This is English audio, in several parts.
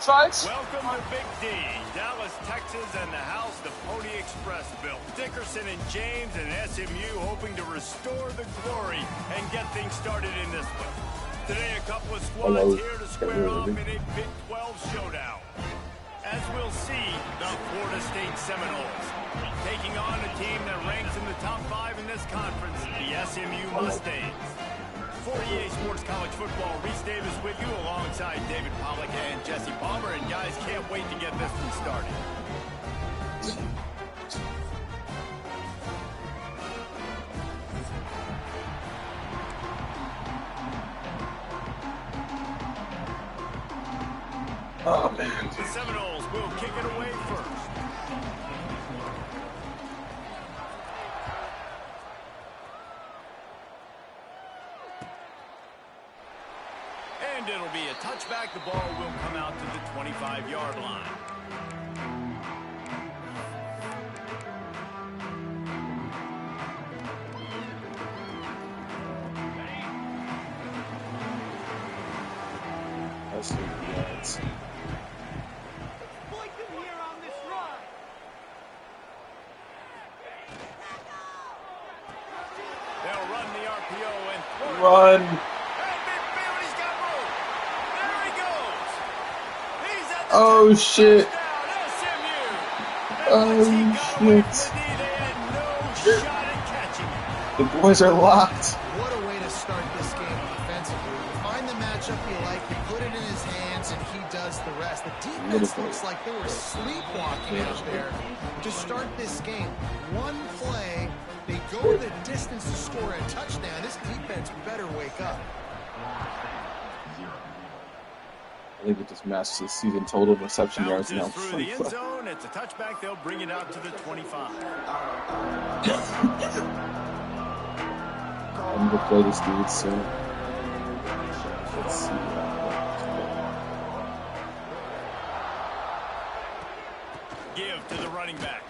Welcome to Big D, Dallas, Texas, and the house the Pony Express built. Dickerson and James and SMU hoping to restore the glory and get things started in this one. Today, a couple of squads here to square off in a Big 12 showdown. As we'll see, the Florida State Seminoles taking on a team that ranks in the top 5 in this conference, the SMU Mustangs. For EA Sports College Football, Reese Davis with you alongside David Pollack and Jesse Palmer. And guys, can't wait to get this one started. Oh, man. The Seminoles will kick it away first. And it'll be a touchback. The ball will come out to the 25-yard line. That's the yards. They'll run the RPO and throw Run. Oh shit. Oh shit. The boys are locked. What a way to start this game offensively. You find the matchup you like, you put it in his hands, and he does the rest. The defense looks like they were sleepwalking out there to start this game. One play, they go the distance to score a touchdown. This defense better wake up. I think it just matched the season total reception yards now. Through the end zone, it's a touchback. They'll bring it out to the 25. I'm gonna play this dude, so let's see. Give to the running back.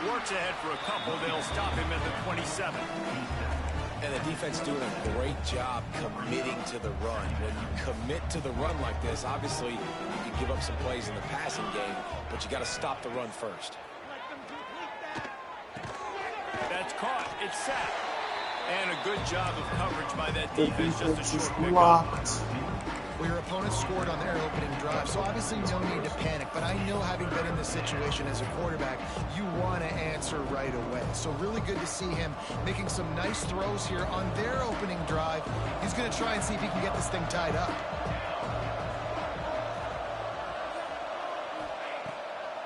Works ahead for a couple. They'll stop him at the 27. And the defense doing a great job committing to the run. When you commit to the run like this, obviously you can give up some plays in the passing game, but you got to stop the run first. That's caught. It's sacked. And a good job of coverage by that defense. Just a short pickup. Locked. Well, your opponent scored on their opening drive, so obviously no need to panic. But I know, having been in this situation as a quarterback, you want to answer right away. So really good to see him making some nice throws here on their opening drive. He's going to try and see if he can get this thing tied up.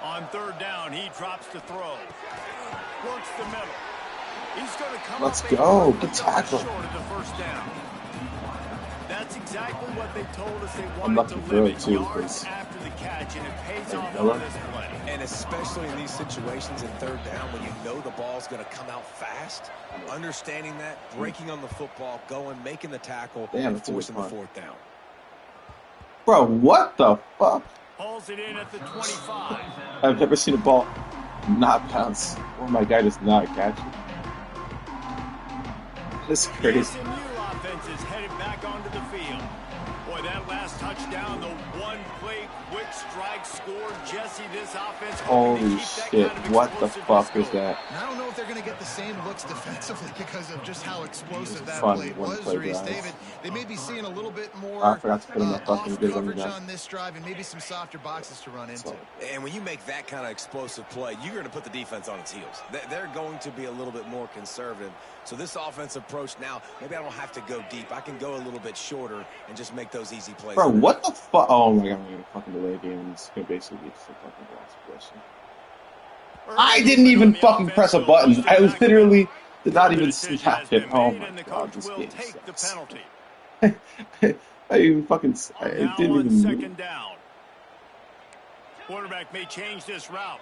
On third down, he drops the throw. Works the middle. He's going to come Let's up go. Good tackle. short of the first down. That's exactly what they told us they I'm wanted to lucky for it limit too, yards 'cause after the catch, and it pays Hey, off Miller. on this play. And especially in these situations in third down when you know the ball's going to come out fast, understanding that, breaking on the football, going, making the tackle, Damn, and that's a good forcing the punt. fourth down. Bro, what the fuck? Hauls it in at the 25. I've never seen a ball not bounce. Oh, my guy does not catch it. That's The crazy. SMU offense is headed back onto the field. boy, that last touchdown, the one-play quick strike score. Jesse, this offense. Holy shit! What the fuck is that? And I don't know if they're going to get the same looks defensively because of just how explosive that fun play was, Reese David. They may be seeing a little bit more I forgot to put in my fucking off coverage on this drive and maybe some softer boxes to run into. And when you make that kind of explosive play, you're going to put the defense on its heels. They're going to be a little bit more conservative. So this offense approach now, maybe I don't have to go deep. I can go a little bit shorter and just make those easy plays. Bro, what the fuck? Oh my god, I'm going to fucking delay the game. It's going to basically be just a fucking lost question. I didn't even fucking press a button. I literally did not even snap it. Oh my god, this game sucks. I even fucking... I didn't even move. Quarterback may change this route.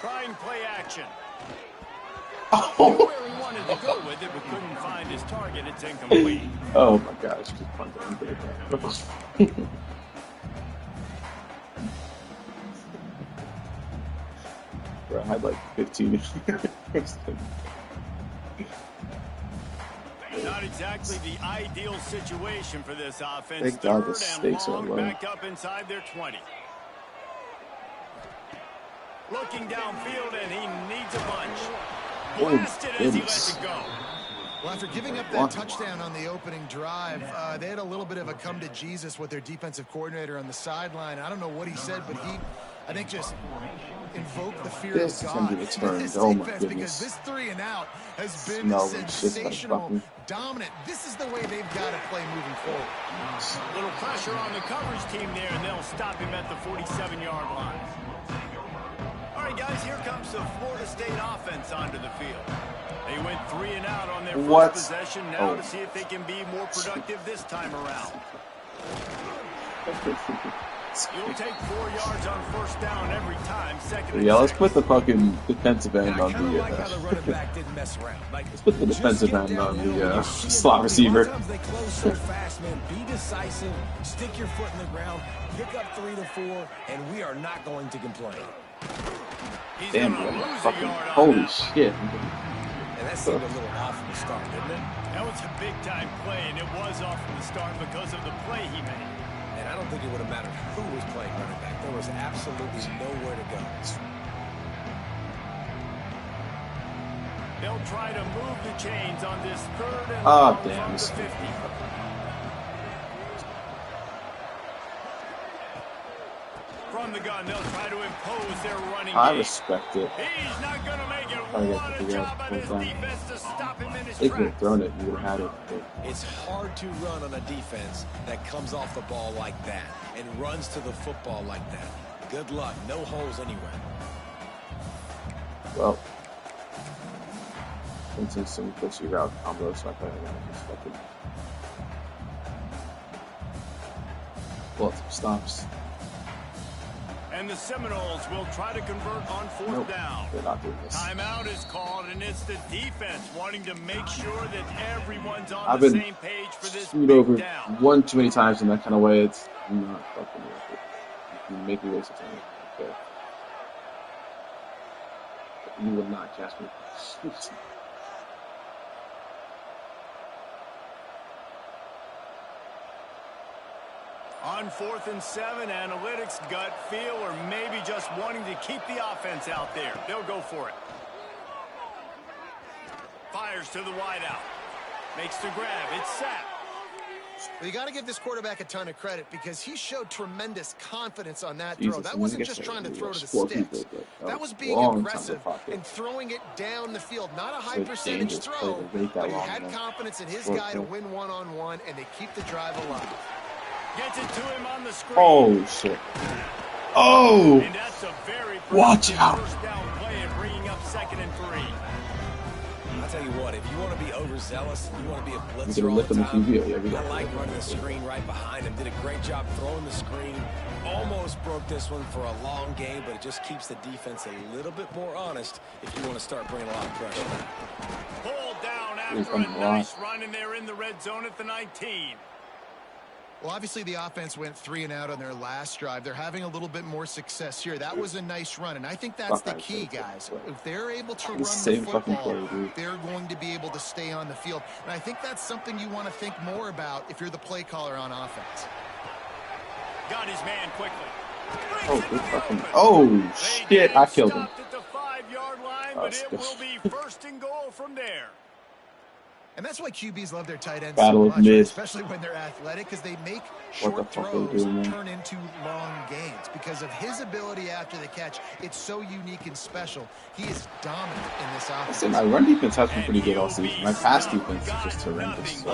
Trying play action. Oh. Where he wanted to go with it, but couldn't find his target. It's incomplete. Oh my gosh, just punted him. Bro, I had like 15. Not exactly the ideal situation for this offense. Thank God the stakes are low. Back up inside their 20. Looking downfield, and he needs a bunch. Blasted as he lets it go. Well, after giving up that touchdown on the opening drive, they had a little bit of a come to Jesus with their defensive coordinator on the sideline. I don't know what he said, but he, I think, just invoked the fear of God in this defense, because this 3-and-out has been sensational, dominant. This is the way they've got to play moving forward. A little pressure on the coverage team there, and they'll stop him at the 47-yard line. All right, guys, here comes the Florida State offense onto the field. They went 3-and-out on their first possession. Now to see if they can be more productive this time around. You'll take 4 yards on first down every time. Yeah, let's put the fucking defensive end on the. Let's put the defensive end on the slot receiver. Sometimes they close so fast, man. Be decisive. Stick your foot in the ground. Pick up 3 to 4, and we are not going to complain. Damn, fucking holy shit. And that seemed a little off from the start, didn't it? That was a big-time play, and it was off from the start because of the play he made. And I don't think it would have mattered who was playing running back. There was absolutely nowhere to go. They'll try to move the chains on this third and long from the 50. From the gun, they'll try to impose their running game. I respect it. He's not going to make it. What a job on his defense to stop him in his They could have tracks. thrown it. You would have had it. It's hard to run on a defense that comes off the ball like that and runs to the football like that. Good luck. No holes anywhere. Well, since some pussy route combos, so I thought I respected. Well, stops. And the Seminoles will try to convert on fourth down. They're not doing this. Timeout is called, and it's the defense wanting to make sure that everyone's on the same page for this screwed big over down. one too many times in that kind of way. It's not fucking worth it. You can make me waste of time. Okay. You will not catch me. On 4th and 7, analytics, gut feel, or maybe just wanting to keep the offense out there. They'll go for it. Fires to the wideout. Makes the grab. It's set. Well, you got to give this quarterback a ton of credit because he showed tremendous confidence on that throw. That wasn't just trying to throw to the sticks. That was being aggressive and throwing it down the field. Not a high percentage throw, but he had confidence in his guy to win one-on-one, and they keep the drive alive. Gets it to him on the screen. Oh, shit. Oh! And that's a very watch out. First down play and bringing up 2nd and 3. I'll tell you what, if you want to be overzealous, you want to be a blitzer all the time, I like running the screen right behind him. Did a great job throwing the screen. Almost broke this one for a long game, but it just keeps the defense a little bit more honest if you want to start bringing a lot of pressure. Pulled down after a nice run, and they're in the red zone at the 19. Well, obviously the offense went 3 and out on their last drive. They're having a little bit more success here. That was a nice run, and I think that's the key, guys. If they're able to run the football, they're going to be able to stay on the field. And I think that's something you want to think more about if you're the play caller on offense. Got his man quickly. Oh, shit, I killed him. At the 5-yard line, but it will be first and goal from there. And that's why QBs love their tight ends so much, especially when they're athletic, because they make short throws turn into long gains. Because of his ability after the catch, it's so unique and special. He is dominant in this offense. My run defense has been pretty good all season. My pass defense is just horrendous.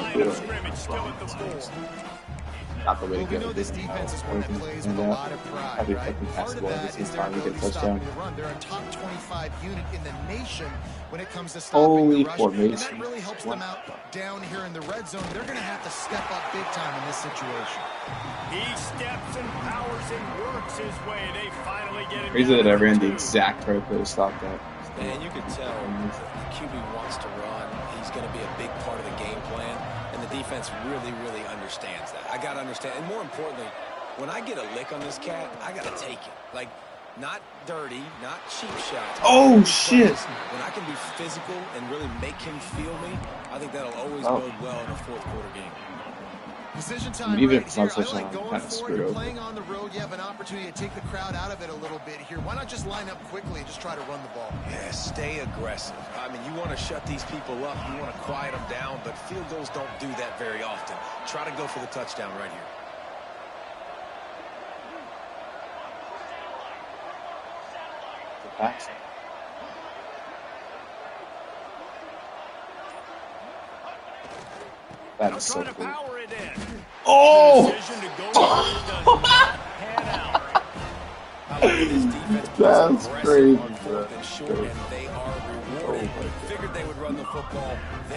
Not the way to get it. This defense is one that plays with a lot of pride, right? Part of that is their ability to stop the run. They're a top 25 unit in the nation when it comes to stopping the rush. And that really helps them out down here in the red zone. They're going to have to step up big time in this situation. He steps and powers and works his way. They finally get him. Crazy that I ran the exact right play to stop that. And you can tell if the QB wants to run, he's going to be a big part of the game plan. And the defense really, really understands that. I got to understand. And more importantly, when I get a lick on this cat, I got to take it. Like, not dirty, not cheap shots. Oh, shit. When I can be physical and really make him feel me, I think that'll always bode well in a fourth-quarter game. Decision time right here. I like going for it. You're playing on the road. You have an opportunity to take the crowd out of it a little bit here. Why not just line up quickly and just try to run the ball? Yeah, stay aggressive. I mean, you want to shut these people up. You want to quiet them down, but field goals don't do that very often. Try to go for the touchdown right here. Pass. That is so cool. Oh! That's crazy, bro.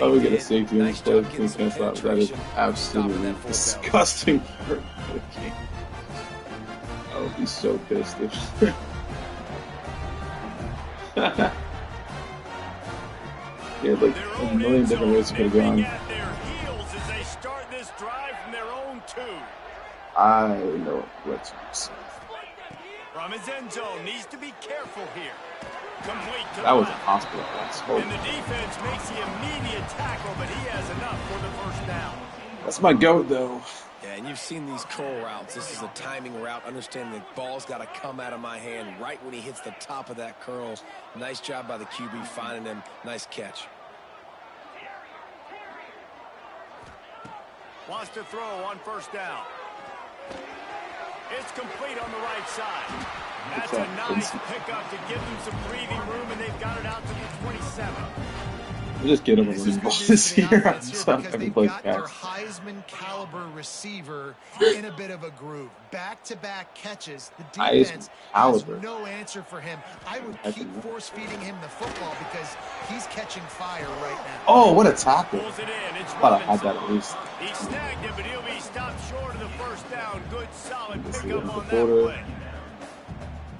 Oh, we get a safety in this play. That is absolutely disgusting. I would be so pissed if... Yeah, like a million different ways to could have gone. I know what to say. From his end zone, needs to be careful here. Complete to that was a hospital pass. And the defense makes the immediate tackle, but he has enough for the first down. That's my goat, though. Yeah, and you've seen these curl routes. This is a timing route. Understand the ball's got to come out of my hand right when he hits the top of that curl. Nice job by the QB finding him. Nice catch. Wants to throw on first down. It's complete on the right side. That's a nice pickup to give them some breathing room, and they've got it out to the 27. We'll just get him a running ball this year. So because they've got their Heisman caliber receiver in a bit of a groove. Back-to-back catches. The defense has no answer for him. I would keep force-feeding him the football because he's catching fire right now. Oh, what a tackle. I thought I had that at least. He snagged it, but he'll be stopped short of the first down. Good, solid pickup on that play.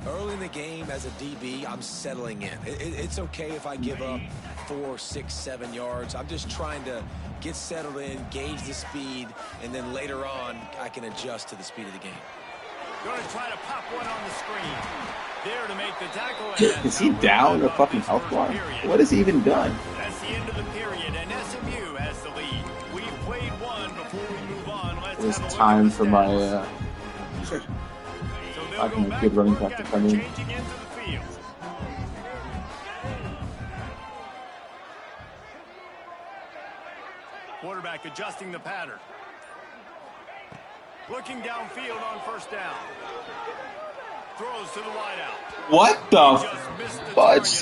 Early in the game, as a DB, I'm settling in. It's okay if I give up 4, 6, 7 yards. I'm just trying to get settled in, gauge the speed, and then later on, I can adjust to the speed of the game. Going to try to pop one on the screen. There to make the tackle. Is he down or fucking health bar? What has he even done? That's the end of the period, and SMU has the lead. We've played one before we move on. It's time for my I can a good running back to come in. Quarterback adjusting the pattern. Looking downfield on first down. Throws to the wideout. What the fudge?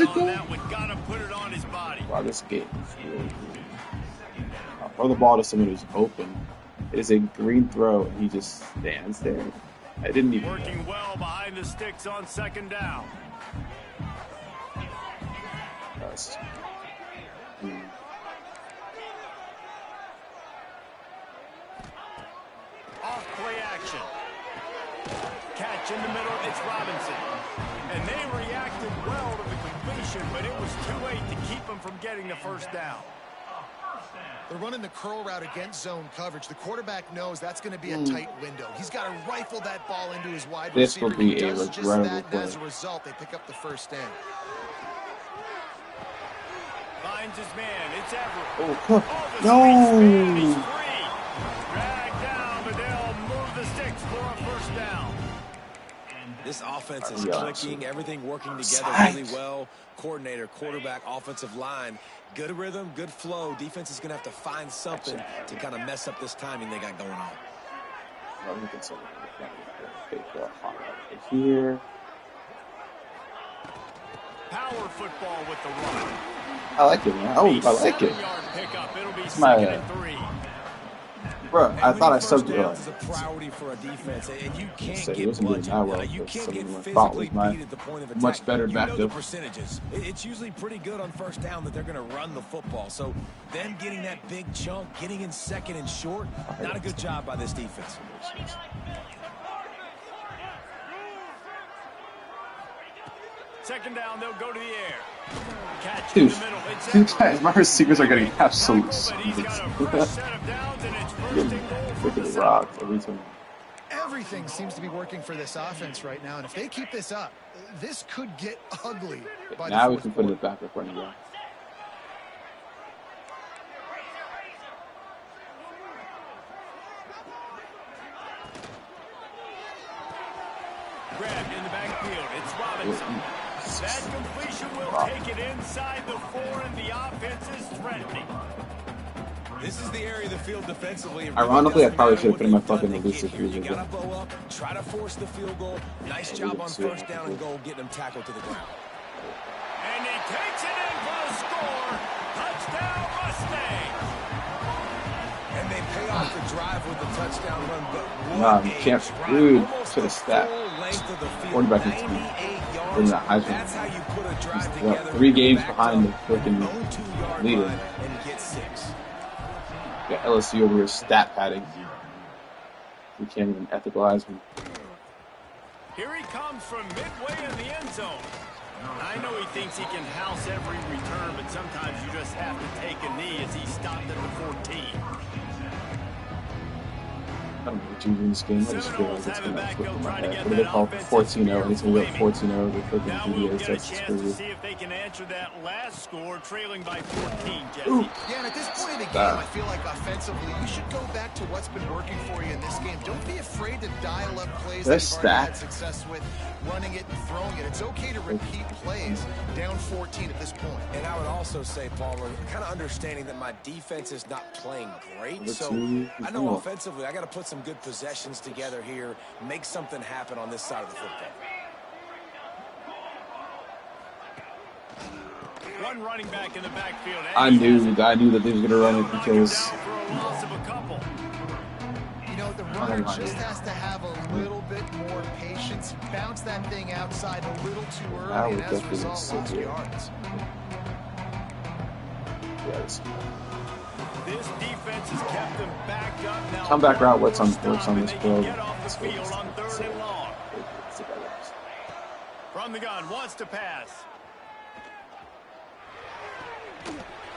Gotta put it on his body. Wow, this game is really good. I'll throw the ball to someone who's open. It is a green throw, and he just stands there. I didn't even working well behind the sticks on second down. Off play action. Catch in the middle, it's Robinson. And they reacted well to the completion, but it was too late to keep him from getting the first down. They're running the curl route against zone coverage. The quarterback knows that's going to be a tight window. He's got to rifle that ball into his wide receiver. This will be he a does just regrettable that, play. and as a result, they pick up the first down. Finds his man. It's Everett. Oh, Cook. No! He's No! free. Dragged down, but they'll move the sticks for a first down. This offense is clicking, everything working together really well. Coordinator, quarterback, offensive line, good rhythm, good flow. Defense is going to have to find something to kind of mess up this timing they got going on. Here. Power football with the run. I like it, man. Oh, I like it. It's my. Bro, I thought I subbed it. Is a priority for a defense, and you can't It get wasn't doing bludgeoned. that well, You but can't some get of my thought physically was my beat at the point of attack. much better You know the backup. percentages. It's usually pretty good on first down that they're going to run the football. So them getting that big chunk, getting in second and short, not a good job by this defense. Second down, they'll go to the air. Catch Dude, in the middle. It's 2 Everett. times my receivers are getting absolute But he's got a fresh set of downs, and it's first and goal for the freaking center. rocked every time. Everything seems to be working for this offense right now, and if they keep this up, this could get ugly by Now the we can fourth put it quarter. back up running back. Grabbed in the backfield. It's Robinson. That completion will take it inside the 4, and the offense is threatening. This is the area of the field defensively. Ironically, I probably should have put in my fucking elusive You here. got to bow up, try to force the field goal. Nice job on first down and goal, getting them tackled to the ground. And he takes it in for the score. Touchdown, Mustangs. And they pay off the drive with the touchdown run, but Nah, what you a can't. drive. Dude, Almost to the the stat. full length of the field, Quarterback needs to be 98 yards. in the Heisman. That's how you put a drive He's together. 3 games Backed behind the up, freaking own 2-yard leader. line, and get 6. Got LSU over here stat padding. We can't even ethicalize him. Here he comes from midway in the end zone. I know he thinks he can house every return, but sometimes you just have to take a knee as he stopped at the 14. I don't know what you do in this game. I just feel like it's Seminoles have it going to back. flip They'll in my try to head. get What do they that call offensive 14-0? spirit He's going to go flaming. 14-0. The freaking Now we'll GDS. get a That's chance to crazy. see if they can answer that last score, trailing by 14, Jesse. Ooh. Yeah, and at this point in the game, I feel like offensively, you should go back to what's been working for you in this game. Don't be afraid to dial up plays that That's you've already had stacked. success with, running it and throwing it. It's okay to repeat plays down 14 at this point. And I would also say, Palmer, kind of understanding that my defense is not playing great. Let's So see. I know offensively, I got to put some good possessions together here, make something happen on this side of the football. One running back in the backfield. I knew that they was going to run it because Down for a loss of a couple. You know, the runner just has to have a little bit more patience, bounce that thing outside a little too That early, was and as a definitely result, so lost good. yards. yes. This defense has kept them backed up now. Comeback route works on this They can play. get off the field on 3rd and long. From the gun, wants to pass.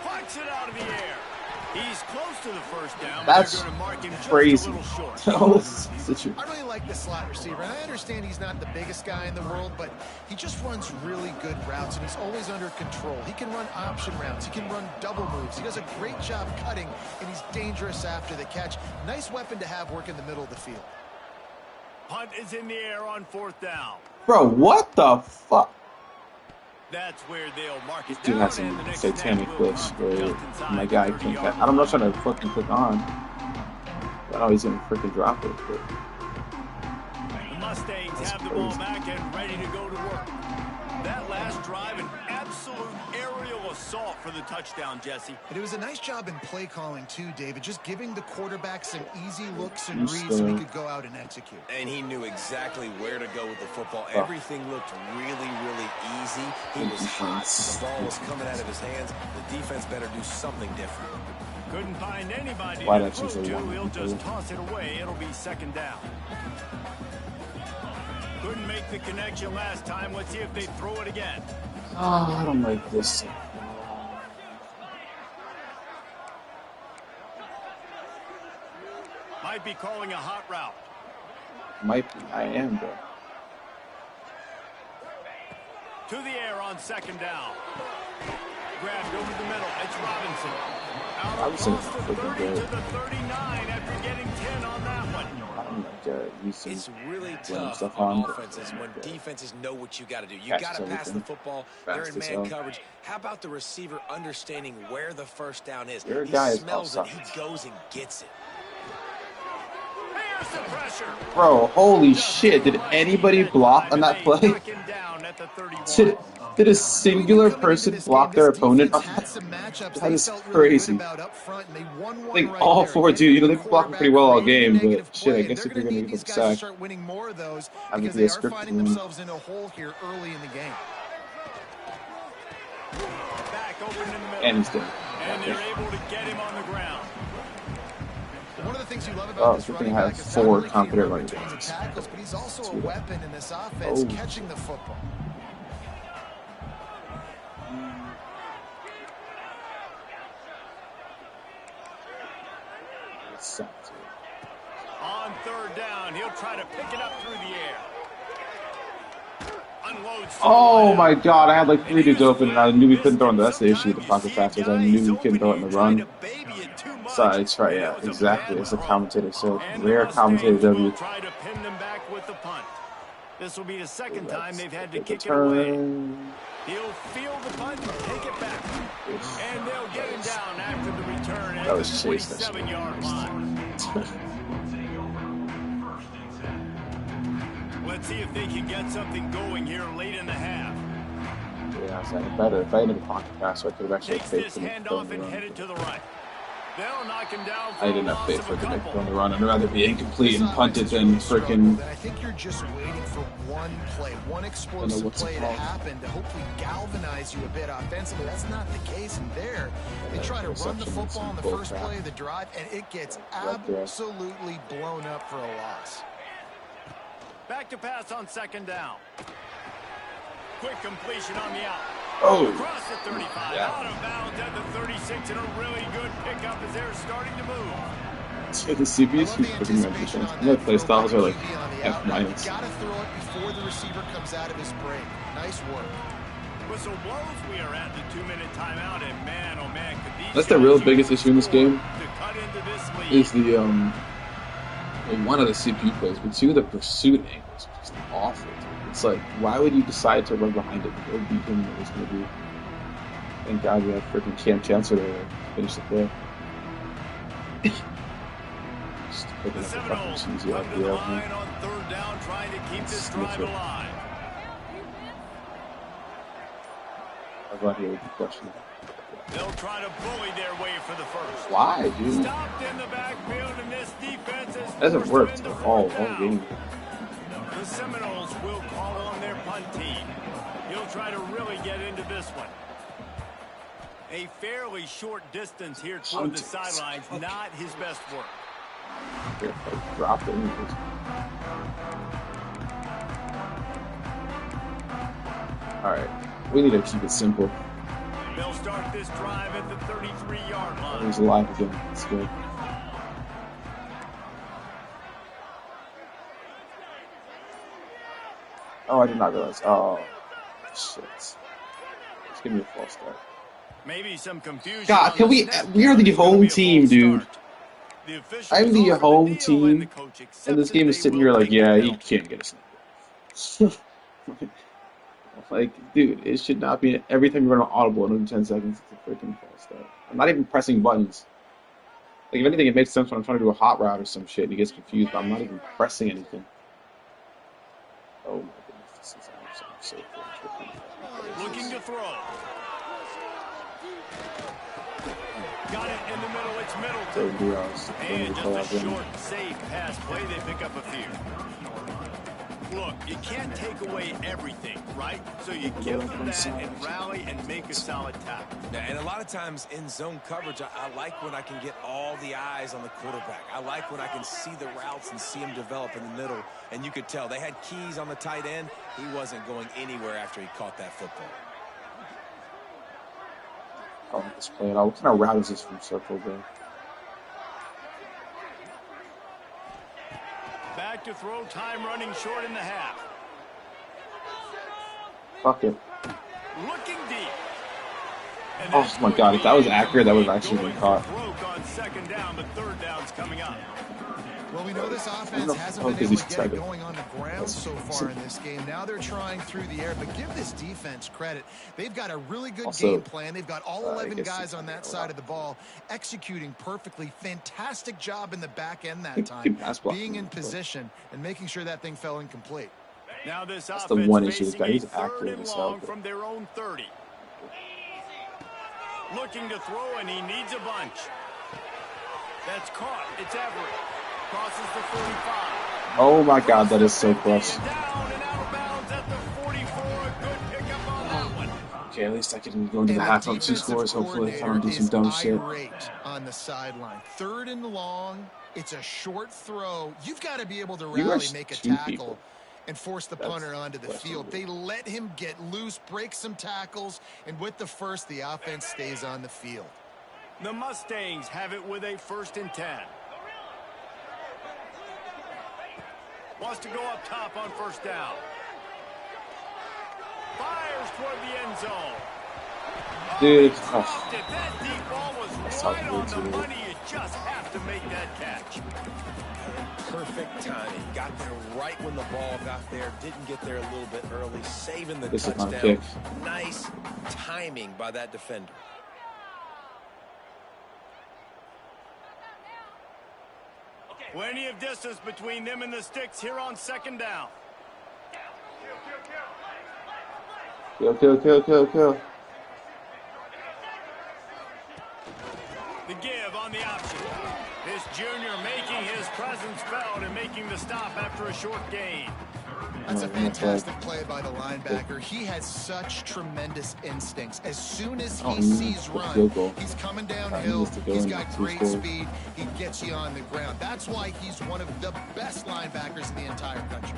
Plucks it out of the air. He's close to the first down. But That's they're going to mark him just crazy. a little short. I really like the slot receiver, and I understand he's not the biggest guy in the world, but he just runs really good routes, and he's always under control. He can run option routes. He can run double moves. He does a great job cutting, and he's dangerous after the catch. Nice weapon to have work in the middle of the field. Punt is in the air on 4th down. Bro, what the fuck? That's where they'll mark it Dude down. has and some the next satanic snap will glitch come where just inside my the guy 30 can't yard catch. I'm not trying to fucking click on. I know he's going to freaking drop it. But The Mustangs have the ball back and ready to go to work. That last drive, an absolute aerial assault for the touchdown, Jesse. And it was a nice job in play calling, too, David, just giving the quarterback some easy looks and reads so he could go out and execute. And he knew exactly where to go with the football. Everything looked really, really easy. He was hot. The ball was coming out of his hands. The defense better do something different. Couldn't find anybody Why to don't you throw say to. one? He'll just toss it away. It'll be 2nd down. Couldn't make the connection last time. Let's see if they throw it again. I don't like this. might be calling a hot route. Might be. I am, bro. To the air on second down. Grabbed over the middle. It's Robinson. Out across the 30 to the 39 after getting 10 on that one. It's really tough on offenses when defenses know what you got to do. You got to pass the football. They're in man coverage. How about the receiver understanding where the first down is? He smells it. He goes and gets it. Here's the pressure. Bro, holy shit. Did anybody block on that play? Did a singular person block their opponent on that? That is crazy. Like all four, dude. You know, they've been blocking pretty well all game, but shit, I guess if you're going to give them a sack, I would be a scripted one. And he's dead. And they're able to get him on the ground. One of the things you love about this running back is four confident running backs. Tackles, but he's also a weapon in this offense, catching the football. On third down, he'll try to pick it up through the air. Unloads. Oh my god, I had like 3 dudes open and I knew we couldn't throw in. That's the issue with the pocket passers. I knew we couldn't throw it in the run. So it's right, yeah, exactly. As the commentator said, rare commentator W. Try to pin them back with the punt. This will be the second time they've had to kick it away. He'll field the punt and take it back. And they'll get him down after the return at the 27-yard line. Let's see if they can get something going here late in the half. Yeah, I said better. If I had a pocket pass, so I could have actually takes this handoff and headed to the right. They'll knock him down. I didn't have faith for it to make on the run. I'd rather be incomplete and punted than freaking. I think you're just waiting for one play, one explosive play to happen to hopefully galvanize you a bit offensively. That's not the case in there. They try to run the football on the first play of the drive, and it gets absolutely blown up for a loss. Back to pass on second down. Quick completion on the out. Oh. Across the 35, out of bounds at the 36, and a really good pickup as they're starting to move. So the CBS is putting my defense. My play styles are like F-. Got to throw it before the receiver comes out of his break. Nice work. Whistle blows. We are at the 2-minute timeout, and man, oh man, could these that's the real biggest issue in this game. Cut into this lead. Is the well, one of the CPU plays, but two, the pursuit angles are just awful. It's like, why would you decide to run behind it? Go beat him. It was going to be. Thank God we had freaking Cam Chancellor to finish the play. Just picking up the fucking cheesy out there. On third down, trying to keep this drive alive. I'm glad you had the question. They'll try to bully their way for the first. Why, dude? Stopped in the backfield, and this defense is hasn't worked all game. The Seminoles will call on their punt team. He'll try to really get into this one. A fairly short distance here toward the sidelines, not his best work. Drop it. All right, we need to keep it simple. They'll start this drive at the 33-yard line. He's alive again. It's good. Oh, I did not realize. Oh, shit. Just give me a false start. Maybe some confusion. God, can we? We are the home team, dude. I'm the home team, and this game is sitting here like, yeah, he can't get a snap. Like, dude, it should not be. Every time you run an audible in under 10 seconds, it's a freaking false start. I'm not even pressing buttons. Like, if anything, it makes sense when I'm trying to do a hot route or some shit, and he gets confused, but I'm not even pressing anything. Oh my goodness, this is so looking to throw. Got it in the middle, it's Middleton. And just a short, safe pass play, they pick up a few. Look, you can't take away everything, right? So you give them that and rally and make a solid tackle. Yeah, and a lot of times in zone coverage, I like when I can get all the eyes on the quarterback. I like when I can see the routes and see him develop in the middle. And you could tell they had keys on the tight end. He wasn't going anywhere after he caught that football. Oh, this play at all. What kind of route is this from Circle, bro? back to throw, time running short in the half. Fuck it. Looking deep. Oh my god, if that was accurate, that would have actually been caught. On second down, but third down's coming up. Well, we know this offense hasn't been able to get it going on the ground so far in this game. Now they're trying through the air, but give this defense credit. They've got a really good game plan. They've got all 11 guys on that side of the ball executing perfectly. Fantastic job in the back end that time, being in position and making sure that thing fell incomplete. Now this That's the one issue. This guy is accurate as hell. From their own 30. Looking to throw, and he needs a bunch. That's caught. It's Everett. Crosses the 45. Oh my god, that is so close. Down and out of bounds at the 44. A good pickup on that one. Okay, at least I can go into the half up 2 scores, hopefully, if I don't do some dumb shit. On the sideline. Third and long. It's a short throw. You've got to be able to rally, make a tackle, and force the punter onto the field. They let him get loose, break some tackles, and with the first, the offense stays on the field. The Mustangs have it with a 1st and 10. Wants to go up top on 1st down. Fires toward the end zone. Dude, That deep ball was right on the money. You just have to make that catch. Perfect timing. Got there right when the ball got there. Didn't get there a little bit early. Saving the touchdown. Nice timing by that defender. Plenty of distance between them and the sticks here on 2nd down. Kill. The give on the option. This junior making his presence felt and making the stop after a short gain. That's a fantastic play by the linebacker. He has such tremendous instincts. As soon as he sees run, he's coming downhill. He's got great speed. He gets you on the ground. That's why he's one of the best linebackers in the entire country.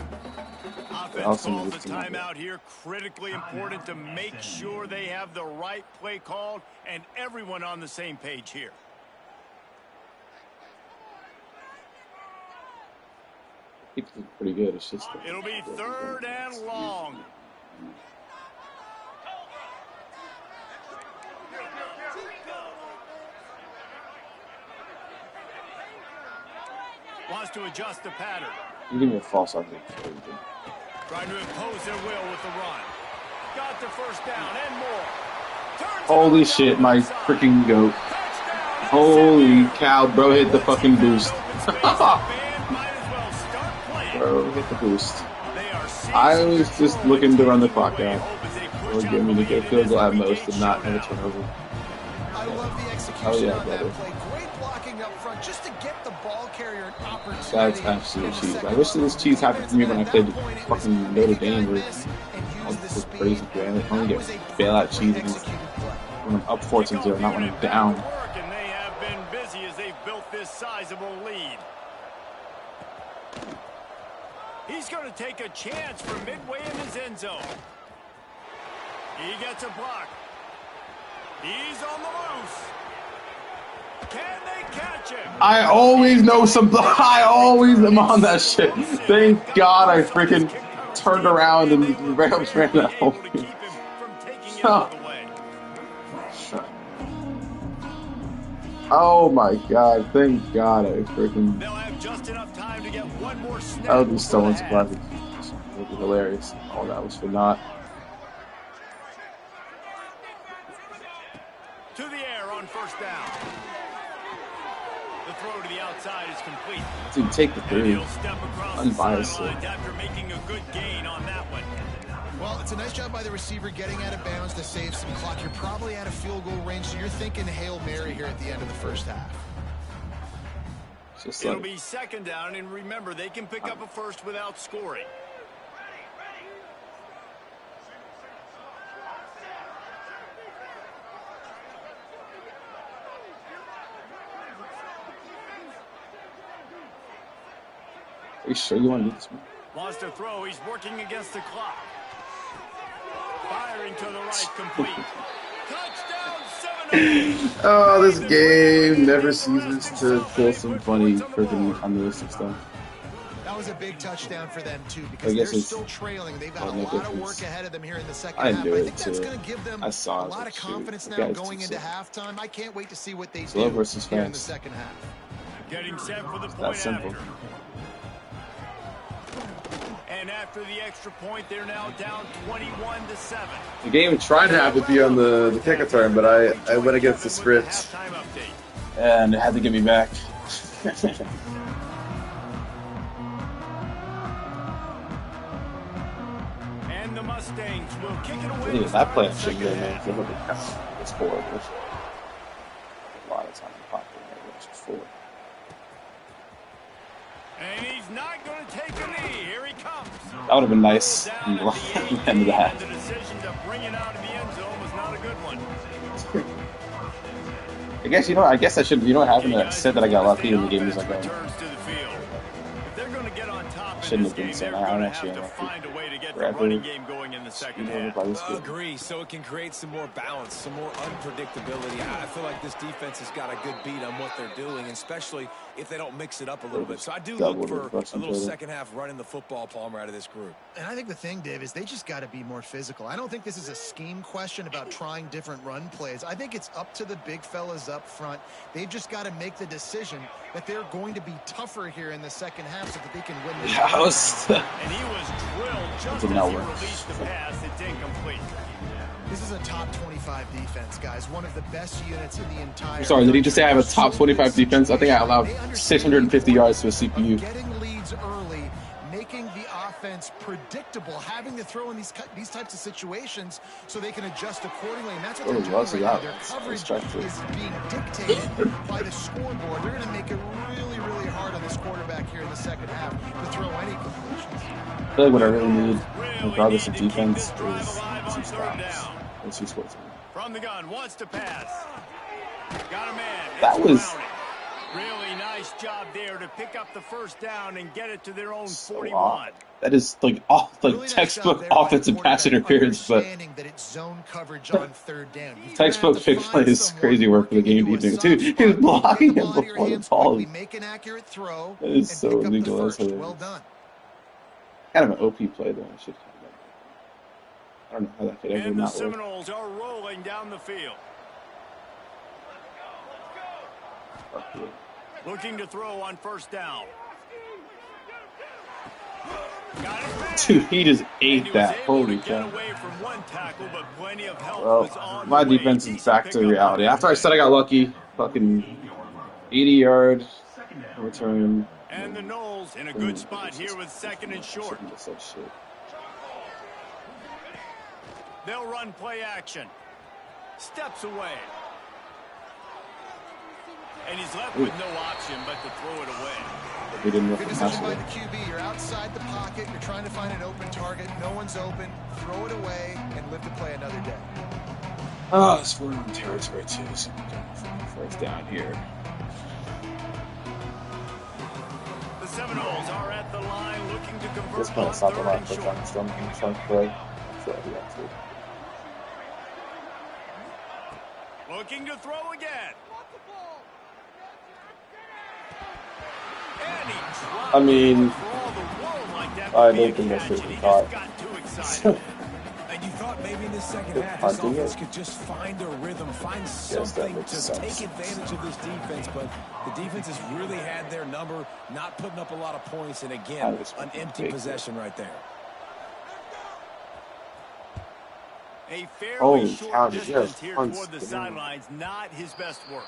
Offense calls a timeout here. Critically important to make sure they have the right play called and everyone on the same page here. It's pretty good. It's just it'll be 3rd and long. Wants to adjust the pattern. You give me a false start. Trying to impose their will with the run. Got the 1st down and more. Holy shit, my freaking goat. Holy cow, bro, hit the fucking boost. Bro, hit the boost. I was just looking to run the clock out. Or get me to get field goal at most and not have a turnover. I love the execution on that play. Great blocking up front just to get the ball carrier an opportunity. That's absolute cheese. I wish this cheese happened to me when I played fucking Notre Dame where I was crazy, man. I only get bailout cheese when I'm up 14-0, not when I'm down. And they have been busy as they've built this sizable lead. He's going to take a chance from midway in his end zone. He gets a block. He's on the loose. Can they catch him? I always know I always am on that shit. Thank God I freaking turned around and ran that whole thing. Oh my God, thank God I freaking... They'll have just enough time to get one more snap. That would be so unsurprising. It would be hilarious. Oh, that was for naught. To the air on 1st down. The throw to the outside is complete. Dude, take the 3. Unbiased. After making a good gain on that one. Well, it's a nice job by the receiver getting out of bounds to save some clock. You're probably out of field goal range, so you're thinking Hail Mary here at the end of the 1st half. It'll be 2nd down, and remember, they can pick up a 1st without scoring. Are you sure you want to do this one? Wants to throw. He's working against the clock. Firing to the right, complete. Touchdown, 7-0. Oh, this game never ceases to pull some funny freaking unrealistic stuff. was a big touchdown for them, too, because they're still trailing. They've got a lot of work ahead of them here in the second half. I think that's going to give them a lot of confidence now going into halftime. I can't wait to see what they do here in the second half. Getting set for the point after. And after the extra point, they're now down 21-7. The game tried to have it be on the kick return, but I went against the script. And it had to get me back. And the Mustangs will kick it away. That play actually good, man. It's horrible. A lot of time in pocket. And he's not going to take a knee. Here he comes. That would have been nice. End of the half. The decision to bring it out of the end zone was not a good one. I guess I should. You know what happened? I said that I got lucky in the game was like going. Shouldn't have been saying that. I don't actually have to grab running game going in the second half. I agree. So it can create some more balance, some more unpredictability. I feel like this defense has got a good beat on what they're doing, especially if they don't mix it up a little bit. So I do look for a little second half running the football, Palmer, out of this group. And I think the thing, Dave, is they just got to be more physical. I don't think this is a scheme question about trying different run plays. I think it's up to the big fellas up front. They've just got to make the decision that they're going to be tougher here in the second half so that they can win this game. And he was drilled just as he released the pass. It's incomplete. This is a top 25 defense, guys. One of the best units in the entire... I'm sorry, did he just say I have a top 25 defense? I think I allowed 650 yards to a CPU. Getting leads early, making the offense predictable, having to throw in these types of situations so they can adjust accordingly. And that's what they're doing right now. Their coverage is being dictated by the scoreboard. They're going to make it really, really hard on this quarterback here in the second half to throw any completions. I feel like what I really need, regardless of defense, is some stops. Let's see what's from the gun, wants to pass. Got a man. That was really nice job there to pick up the first down and get it to their own 41. Off. That is like really textbook offensive pass interference, but textbook big play is crazy work for the game defense too. He was blocking him before the ball. That is so illegal. Well done. Kind of an OP play though. I don't know how that could ever not work. The Seminoles are rolling down the field. Looking to throw on first down. Dude, he just ate that. Holy cow. Well, my defense is back to reality. After I said I got lucky, fucking 80-yard return. And the Noles in a good spot here with second and short. They'll run play action. Steps away. And he's left with no option but to throw it away. Good decision by the QB. You're outside the pocket. You're trying to find an open target. No one's open. Throw it away and live to play another day. Oh, it's 4-1 territory too. So first down here. The Seminoles are at the line looking to convert. This one is not the line for John play. Looking to throw again. I mean, I don't think that should be caught. And you thought maybe in the second half this offense could just find a rhythm, find something to take advantage of this defense, but the defense has really had their number, not putting up a lot of points, and again, an empty possession right there. A fairly short distance here toward the sidelines, not his best work.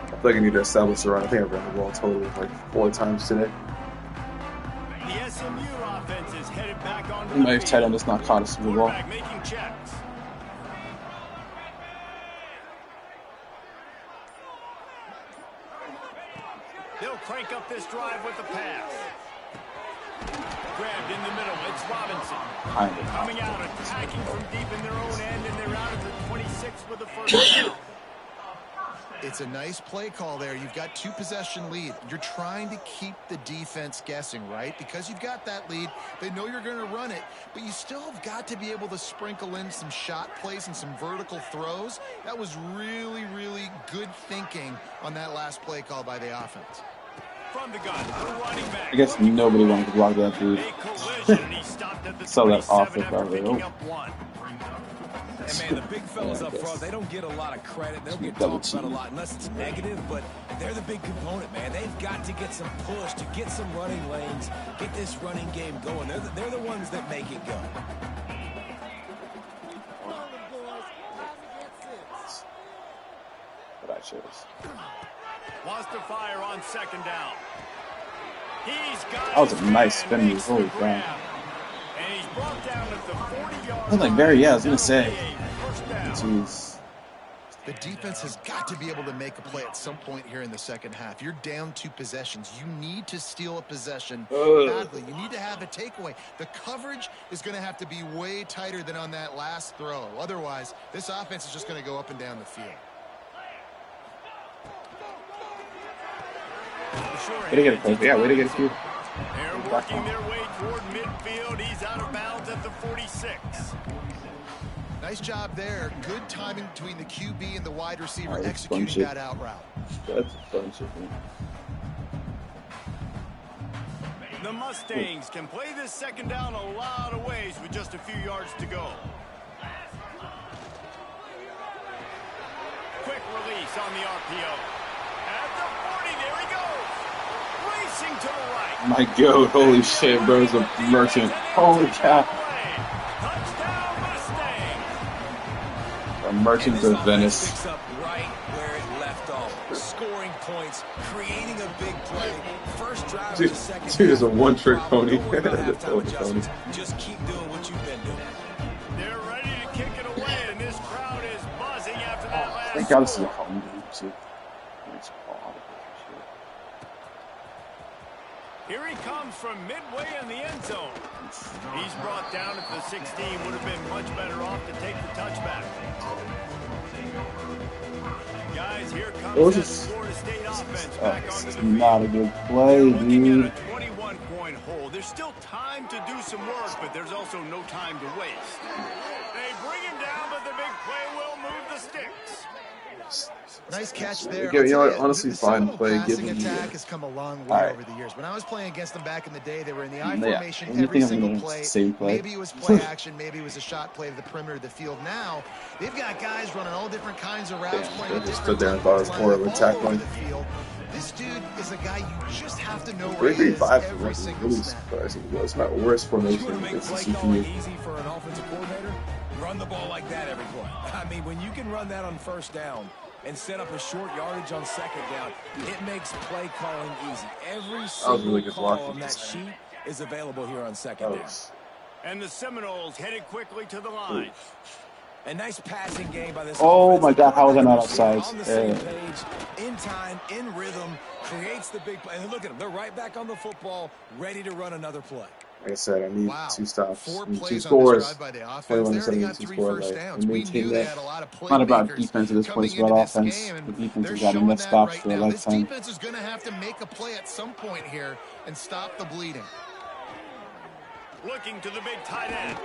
I feel like I need to establish the run. I think I've run the ball totally like 4 times today. The SMU offense is headed back on the field. Tight end is not caught us in the ball. Making checks. They'll crank up this drive with the pass. Grabbed in the middle. It's Robinson. Coming out, attacking from deep in their own end, and they're out at the 26 with the first down. It's a nice play call there. You've got 2-possession lead. You're trying to keep the defense guessing, right? Because you've got that lead, they know you're going to run it, but you still have got to be able to sprinkle in some shot plays and some vertical throws. That was really, really good thinking on that last play call by the offense. From the gun, the running back. I guess nobody wanted to block that dude. Saw that off the cover. And man, the big fellas up front, they don't get a lot of credit. They don't get talked about a lot unless it's negative, but they're the big component, man. They've got to get some push, to get some running lanes, get this running game going. They're the ones that make it go. What I chose. Wants to fire on second down. He's got that was a nice spin move. Holy crap. And he's brought down at the 40-yard I was like, I was going to say. Jeez. The defense has got to be able to make a play at some point here in the second half. You're down 2 possessions. You need to steal a possession badly. You need to have a takeaway. The coverage is going to have to be way tighter than on that last throw. Otherwise, this offense is just going to go up and down the field. Way to get it, yeah, way to get it, too. They're working their way toward midfield. He's out of bounds at the 46. Nice job there. Good timing between the QB and the wide receiver executing that out route. That's a bunch of them. The Mustangs can play this second down a lot of ways with just a few yards to go. Quick release on the RPO. At the 40, there he goes. Racing to the right. My God, holy shit, bro, it's a merchant. Holy cow. Merchants of Venice. Picks up right where it left off. Scoring points, creating a big play. First drive of the second. Dude is a one-trick pony. Just keep doing what you've been doing. They're ready to kick it away, and this crowd is buzzing after that last. Thank God this is a home game too. Here he comes from midway in the end zone. He's brought down at the 16. Would have been much better off to take the touchback. Guys, here comes that Florida State offense back onto the field. Not a good play, Looking dude. at a 21-point hole. There's still time to do some work, but there's also no time to waste. They bring him down, but the big play will move the sticks. Nice catch there. You know what? Honestly, fine play. Passing attack has come a long way over the years. When I was playing against them back in the day, they were in the I formation every single play. Maybe it was play action, maybe it was a shot play to the perimeter of the field. Now they've got guys running all different kinds of routes. They just stood there and thought it was more of a tackling. This dude is a guy you just have to know where he is every single snap. It's not worse formation against the CPU. Easy for an offensive coordinator. Run the ball like that every play. I mean, when you can run that on first down and set up a short yardage on second down, it makes play calling easy. Every single call on that sheet is available here on second down. And the Seminoles headed quickly to the line. A nice passing game by this. Oh my God, how was I not offside? On the same page, in time, in rhythm, creates the big play. And look at them; they're right back on the football, ready to run another play. Like I said, I need 2 stops, 2 scores. 21-17 scores. Like, maintain that. It's not about defense at this point; it's about offense. The defense has gotten enough stops for a lifetime. This defense is going to have to make a play at some point here and stop the bleeding. Looking to the big tight end.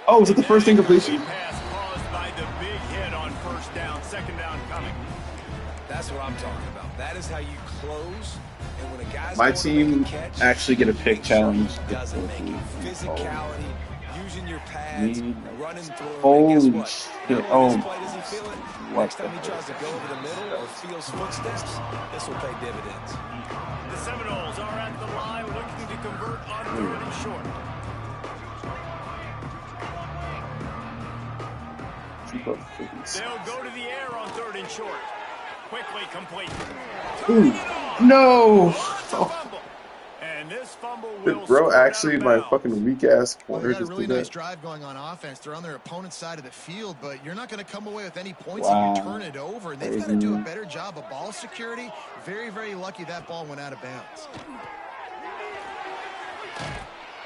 Oh, was it the first incompletion? Pass caused by the big hit on first down, second down coming. That's what I'm talking about. That is how you close. And when a guy's my team catch, actually get a pick challenge. Doesn't make it. Physicality, using your pads, running through. Holy shit! Oh, Next time he tries to go over the middle or feels footsteps, this will pay dividends. The Seminoles are at the line looking to convert on 3rd and short. They'll go to the air on 3rd and short. Quickly complete. Ooh, no! And this fumble will Bro, actually, my fucking weak ass corner got a just really did nice that. drive going on offense. They're on their opponent's side of the field, but you're not going to come away with any points if you turn it over. And they've got to do a better job of ball security. Very, very lucky that ball went out of bounds.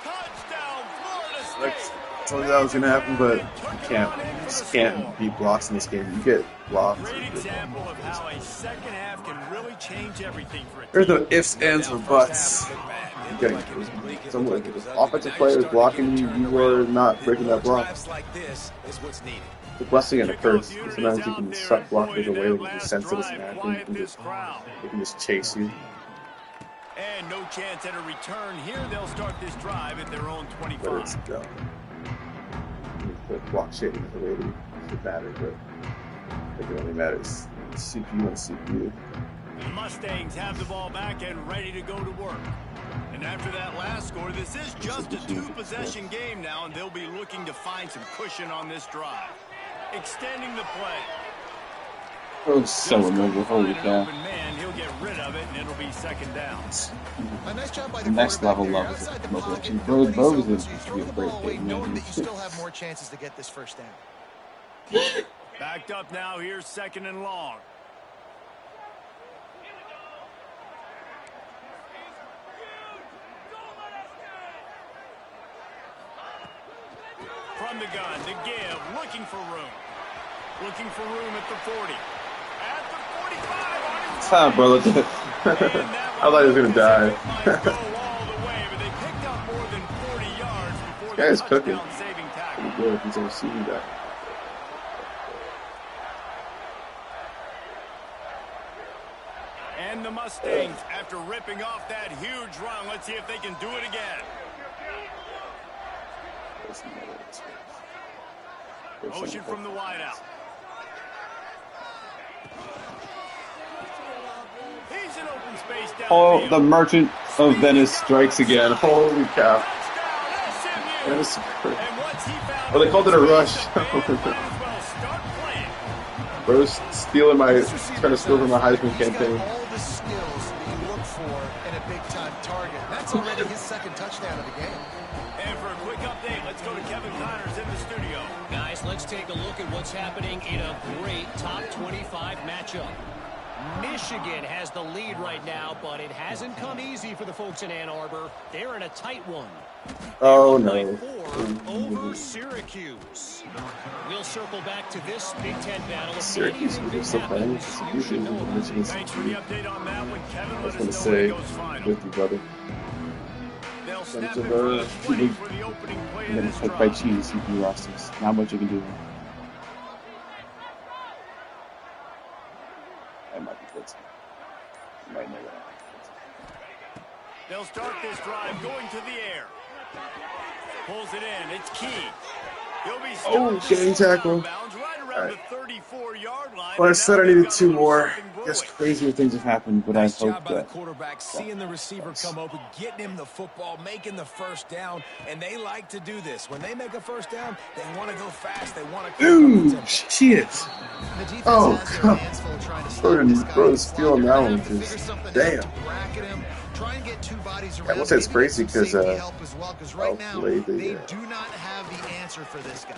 Touchdown, Florida State. told you that was gonna happen, but you just can't beat blocks in this game. You get blocked. Great example of how a second half can really change everything for a team. There's no ifs, ands, or buts. You got someone, offensive player is blocking you. You are not breaking that block. It's a blessing and a curse. Sometimes you can suck blockers away and just sense it as an athlete. They can just chase you. And no chance at a return here. They'll start this drive at their own 25. But it's dumb. The block shading is the way it matters, but I think it only matters CPU and CPU. The Mustangs have the ball back and ready to go to work. And after that last score, this is just a two-possession game now, and they'll be looking to find some cushion on this drive. Extending the play. Oh, so immobile. Holy cow. Man, he'll get rid of it, and it'll be second down. A nice job by the Next level levels of mobility. Bo is going to be a great game. Knowing that you still have more chances to get this first down. Backed up now. Here's second and long. From the gun, to give, looking for room. Looking for room at the 40. At the 45 on his Time, bro. I thought he was going to die. This guy is cooking. Pretty good. He's a receiving back. And the Mustangs, after ripping off that huge run, let's see if they can do it again. Motion from the wideout. He's in open space down Oh, the Merchant of Venice strikes again. Holy cow. That is crazy. Well, they called it a rush. Bro's stealing my, trying to steal from my Heisman campaign. All the skills that you look for in a big-time target. That's already his second touchdown of the game. And for a quick update, let's go to Kevin Connors in the studio. Guys, let's take a look at what's happening in a great top 25 matchup. Michigan has the lead right now, but it hasn't come easy for the folks in Ann Arbor. They're in a tight one. Oh, no. Over Syracuse. We'll circle back to this Big Ten battle. Syracuse is still playing. Usually, Michigan's Thanks for the update on that one, Kevin. I was Let going to us know when say, it goes final. with you, brother. They'll snap Sons it of from the 20 big- for the opening play And of then this cooked by drive. cheese, CPU rosters. Not much you can do. That might be good. You might know that. They'll start this drive going to the air. Pulls it in. It's Key. He'll be Getting tackled. right around the 34-yard line. Well, I said I needed two more. Guess crazier things have happened, but Nice I job hope by the that. quarterback, seeing the receiver come open, getting him the football, making the first down, and they like to do this. When they make a first down, they want to go fast. They want to Ooh, shit. The defense Oh, has their God. hands full trying to stop Bro, this guy. bro's feeling that one, Figure just something out damn. to bracket him, try and get two bodies around. I will say it's maybe crazy get some 'cause, safety help as well, 'cause right now hopefully they they, do not have the answer for this guy.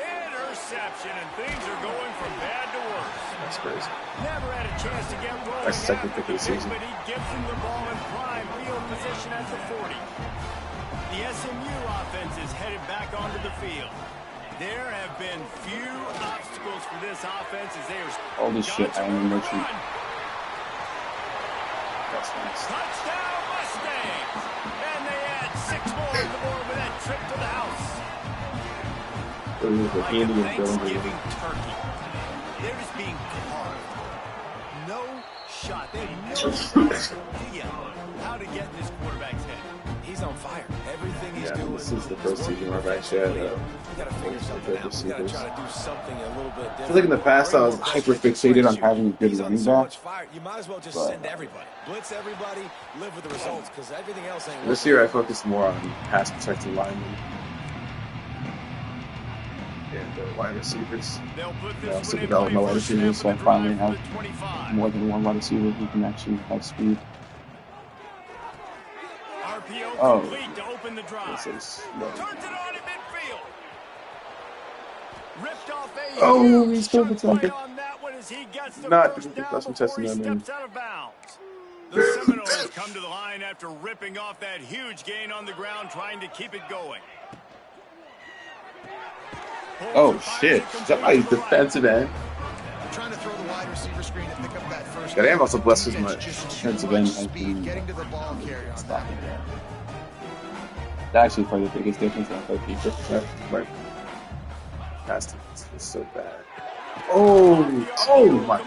Interception, and things are going from bad to worse. That's crazy. Never had a chance to get rolling. That's the second after pick of the season. But he gives him the ball in prime field position at the 40. The SMU offense is headed back onto the field. There have been few obstacles for this offense as they are. All this shit, I am no cheat. That's nice. Touchdown Mustangs! And they add 6 more on the board with that trip to the house. It was a Like handy a and filling. Thanksgiving turkey. They're just being carved. No shot. They have no idea how to get in this quarterback's head. He's on fire. Everything he's Yeah, doing. this is the first season where I've actually had You got to figure something out. You got to receivers. try to do something a little bit different. I feel like in the past I was hyper fixated on having a good He's on running so back. much fire. You might as well just But- send everybody. Blitz everybody, live with the results, because everything else ain't This year I focused more on pass protecting linemen and wide receivers. They'll put Yeah, this also one in develop play my wide first receivers, so I half of the finally drive have from the 25. More than one wide receiver who can actually have speed. RPO Oh. complete to open the drive. This is Turns it on in midfield. Ripped off a Oh, huge he's still chunk protected. play on that one as he gets the Not first the down custom before testing he that in. steps out of bounds. The Seminoles come to the line after ripping off that huge gain on the ground, trying to keep it going. Oh shit! Is that my defensive end? Trying to throw the wide receiver screen to pick up that first. God, also blesses my defensive end has been getting to the ball carrier on that. That's actually probably the biggest difference in play keeper. Right. That's so bad. Oh my.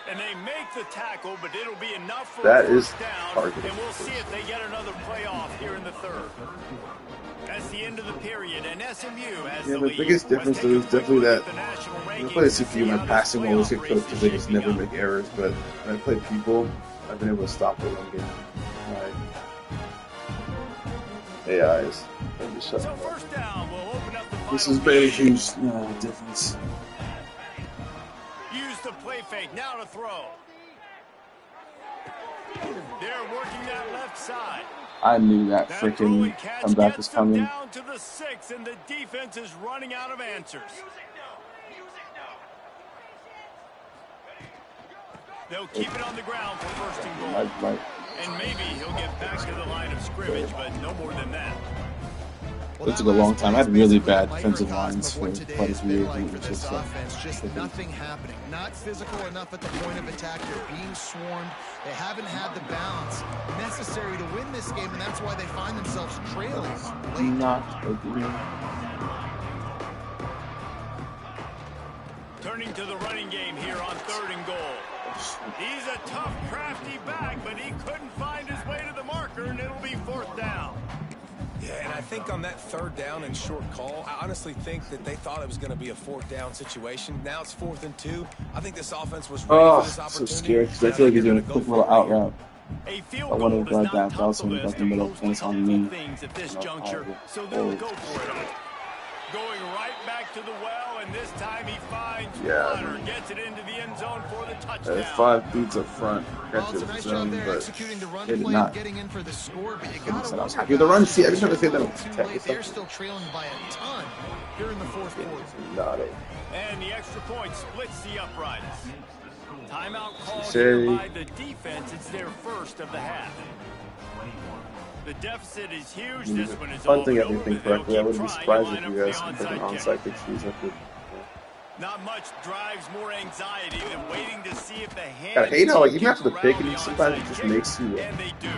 And they make the tackle, but it'll be enough for that a is down, targeted. and we'll see if they get another playoff here in the third. That's the end of the period, and SMU has the lead. The biggest difference though is definitely that when I play the CPU, my passing will always get cooked because they just never make errors. But when I play people, I've been able to stop the run game. My AIs. So first down, we'll open up the this is very huge difference. Use the play fake, now to throw. They're working that left side. I knew that freaking comeback was coming. Down to the 6, and the defense is running out of answers. They'll keep it on the ground for first and goal. Right. And maybe he'll get back to the line of scrimmage, but no more than that. It took a long time. I had really bad defensive lines for quite a few years. For this offense, just nothing happening. Not physical enough at the point of attack. They're being swarmed. They haven't had the balance necessary to win this game, and that's why they find themselves trailing late. Turning to the running game here on 3rd and goal. He's a tough, crafty back, but he couldn't find his way to the marker, and it'll be 4th down. Yeah, and I think on that 3rd down and short call, I honestly think that they thought it was going to be a 4th down situation. Now it's 4th and 2. I think this offense was ready for this opportunity. So scared because I feel like he's doing a quick little out route. A field I want goal to does drive down not top Dawson the about list the of middle, most and it's on helpful me. things at this juncture, so they'll go for it. Going right back to the well, and this time he finds Water, gets it into the end zone for the touchdown. There's 5 dudes up front. It's a nice job there executing the run play and getting in for the score, but you got to I was happy with the run. See, every time I say that, they're still trailing by a ton here in the 4th quarter. And the extra point splits the uprights. Timeout called here by the defense. It's their first of the half. The deficit is huge. This one is one thing I didn't think correctly. I wouldn't be surprised if you guys can take an onside kick shoes. Not much drives more anxiety than waiting to see if the hand. I hate how like even after the pick, and sometimes it just makes you. And they do.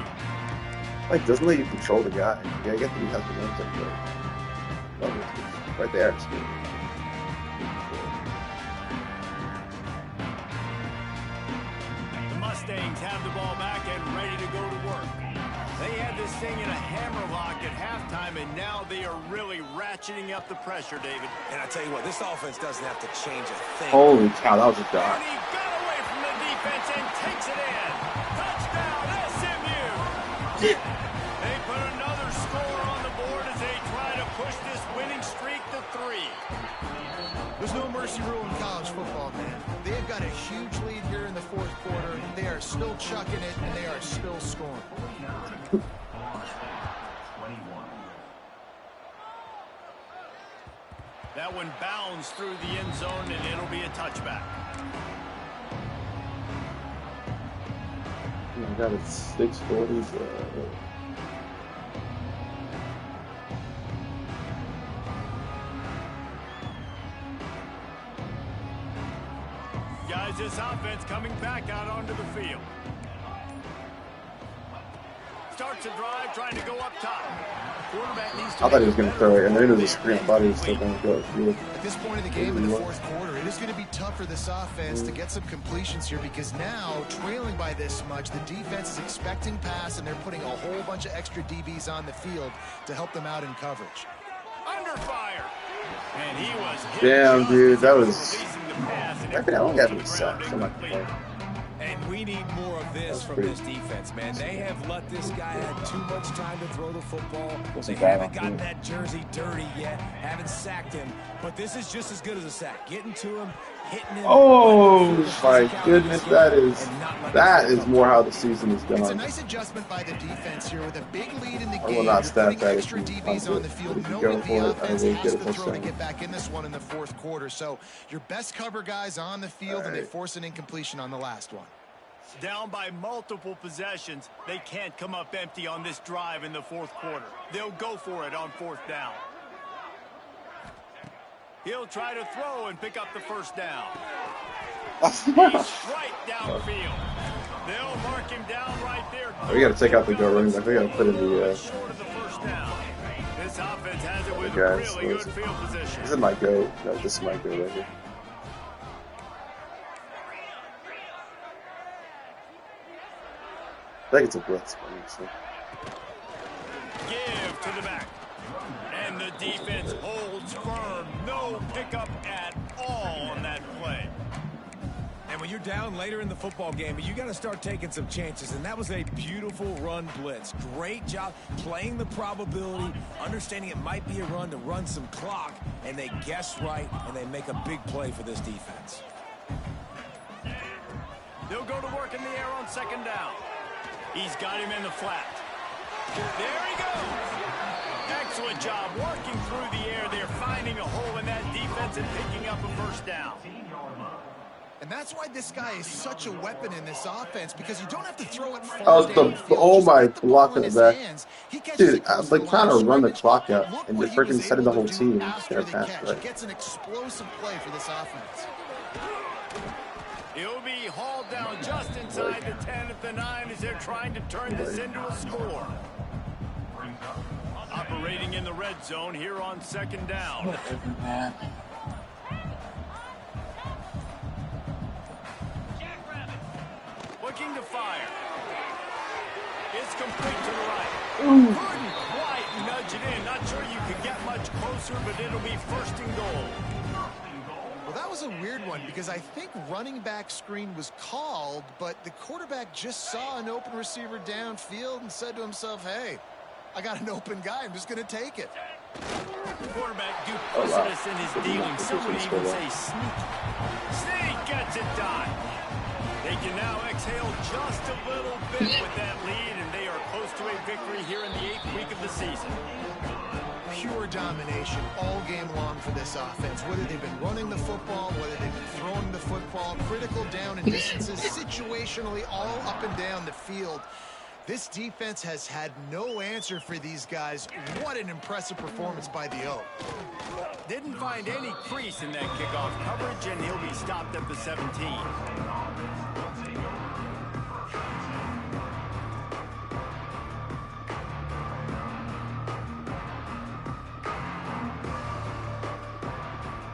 Like doesn't let you control the guy. Yeah, I get that he has the momentum, but right there. It's good. The Mustangs have the ball back and ready to go to work. They had this thing in a hammerlock at halftime, and now they are really ratcheting up the pressure, David. And I tell you what, this offense doesn't have to change a thing. Holy cow, that was a dart. And he got away from the defense and takes it in. Touchdown, SMU! They put another score on the board as they try to push this winning streak to 3. There's no mercy rule in college football, man. They've got a huge lead here in the 4th quarter. They are still chucking it, and they are still scoring. That one bounds through the end zone, and it'll be a touchback. I got a 640. Guys, this offense coming back out onto the field. Starts a drive, trying to go up top. Quarterback needs to. I thought he was going to throw it, and then it was a screen. I thought he was still going to go upfield. At this point in the game, in the 4th quarter, it is going to be tough for this offense to get some completions here because now, trailing by this much, the defense is expecting pass, and they're putting a whole bunch of extra DBs on the field to help them out in coverage. Under fire. And he was hit. Damn, dude, that was. I think I only got any sacks. I'm not complaining. And we need more of this from this defense, man. They have let this guy have too much time to throw the football. They haven't gotten that jersey dirty yet, haven't sacked him. But this is just as good as a sack. Getting to him, hitting him. Oh, my goodness, that is more how the season is done. It's a nice adjustment by the defense here with a big lead in the game. I will not stat that extra if you DBs on the field. if you Knowing go for the it, I offense will has get a to throw to touchdown. get back in this one in the 4th quarter. So your best cover guys on the field, and they force an incompletion on the last one. Down by multiple possessions, they can't come up empty on this drive in the 4th quarter. They'll go for it on 4th down. He'll try to throw and pick up the first down. He's right downfield. They'll mark him down right there. We got to take out the go running back. We got to put in the. Short of the first down. This offense has it with guys, really good field position. This is my go. No, this is my go right here. I think it's a blitz. Give to the back. And the defense holds firm. No pickup at all on that play. And when you're down later in the football game, you got to start taking some chances. And that was a beautiful run blitz. Great job playing the probability, understanding it might be a run to run some clock. And they guess right, and they make a big play for this defense. They'll go to work in the air on second down. He's got him in the flat. There he goes. Excellent job working through the air. They're finding a hole in that defense and picking up a first down. And that's why this guy is such a weapon in this offense, because you don't have to throw it far oh my block in the back. Dude, I was like trying to run the clock out and just freaking setting the whole team. Just gonna pass, right? He gets an explosive play for this offense. He'll be hauled down just inside the 10 at the 9 as they're trying to turn this into a score. Operating in the red zone here on second down. Looking to fire. It's complete to the right. Couldn't quite nudge it in. Not sure you could get much closer, but it'll be first and goal. Well, that was a weird one because I think running back screen was called, but the quarterback just saw an open receiver downfield and said to himself, hey, I got an open guy. I'm just going to take it. Quarterback duplicitous in his dealing. Some would even say sneaky. Sneak gets it done. They can now exhale just a little bit with that lead, and they are close to a victory here in the 8th week of the season. Pure domination all game long for this offense. Whether they've been running the football, whether they've been throwing the football, critical down and distances, situationally all up and down the field. This defense has had no answer for these guys. What an impressive performance by the O. Didn't find any crease in that kickoff coverage, and he'll be stopped at the 17.